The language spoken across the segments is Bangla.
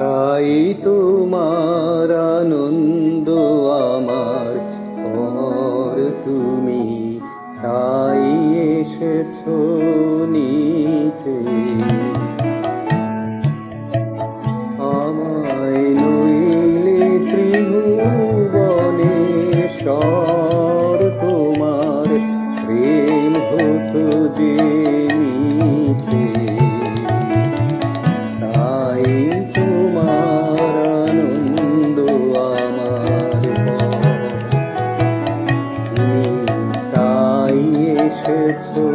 তাই তোমার আনন্দ আমার পর তুমি, তাই এসেছো নিচে। আমায় নইলে ত্রিভুবনের স্বর তোমার প্রেম হতো যে নিচে। তাই তোমার আনন্দ আমার পর তুমি, তাই এসেছো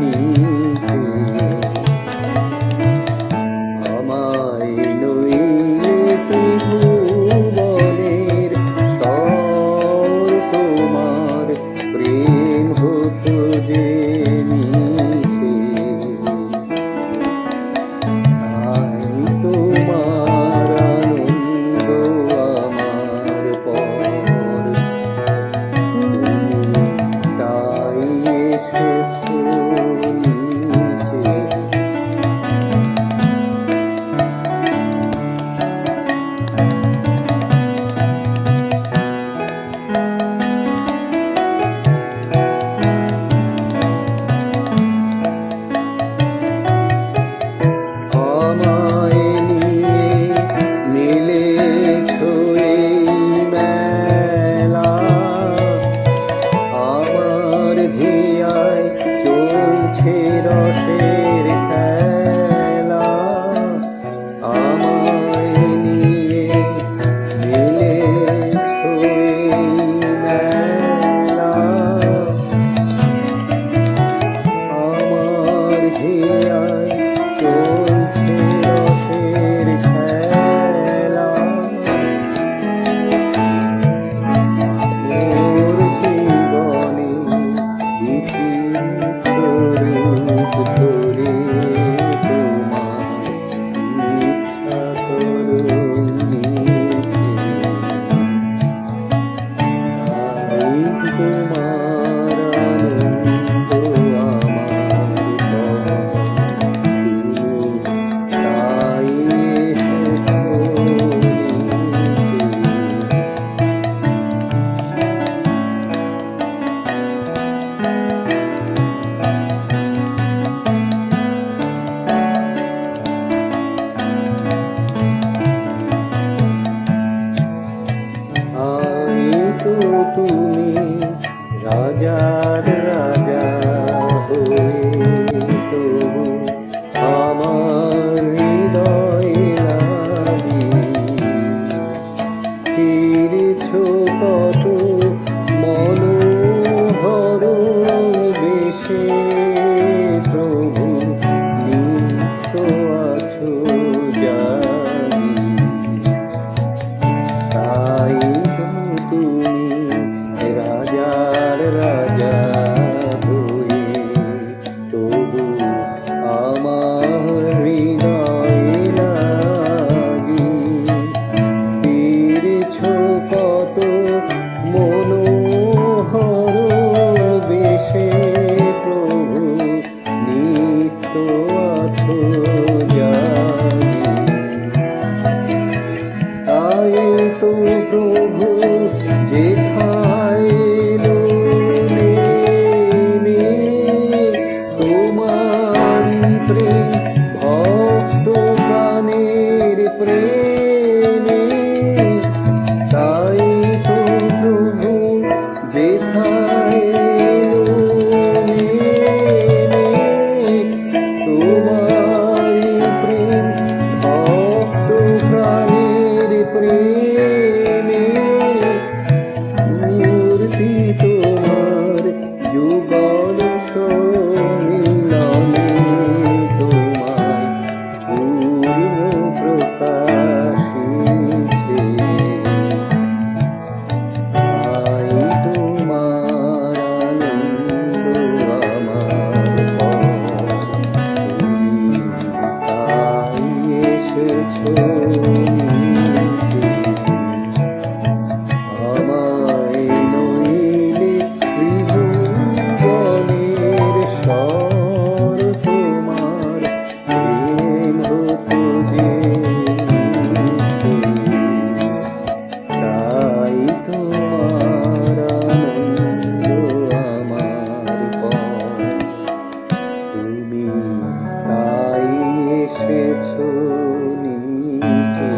নিচে। আমায় নইলে ত্রিভুবনের স্বর তোমার প্রেম হতো যে নিচে। তাই তোমার আনন্দ আমার পর তুমি, তাই এসেছো নিচে। আমায় নিয়ে মেলেছো এই মেলা, আমার হিয়ায় চলছে রসের খেলা। আমায় নিয়ে মেলেছো এই মেলা, আমার হিয়ায় চলছে রসের খেলা। মোর জীবনে বিচিত্র রূপ ধরে তোমার ইচ্ছা তরঙ্গিছে। তাই তোমার আনন্দ আমার পর তুমি, তাই এসেছো নিচে। তাই তো তুমি রাজার রাজা হয়ে তবু আমার হৃদয়ে লাগি ফিরেছো কত মনোহর বেশে। প্রভু নিত্য আছো জাগি, তাই তো তুমি রাজার রাজা হয়ে তবু আমার হৃদয়ে লাগি ফিরেছো কত মনোহর বেশে। প্রভু নিত্য আছো জাগি, তাই তো প্রভু যেথায় এলো নেমে তোমারি প্রেম ভক্ত প্রাণের প্রেমে। তাই তো প্রভু যেথায় এলো নেমে তোমারি প্রেম ভক্ত প্রাণের প্রেমে। মূর্তি তোমার যুগল সম্মিলনে তোমায় পূর্ণ প্রকাশিছে। তাই তোমার আনন্দ আমার পর তুমি, তাই এসেছো নিচে। আমায় নইলে ত্রিভুবনের স্বর তোমার প্রেম হতো যে এসেছো নিচে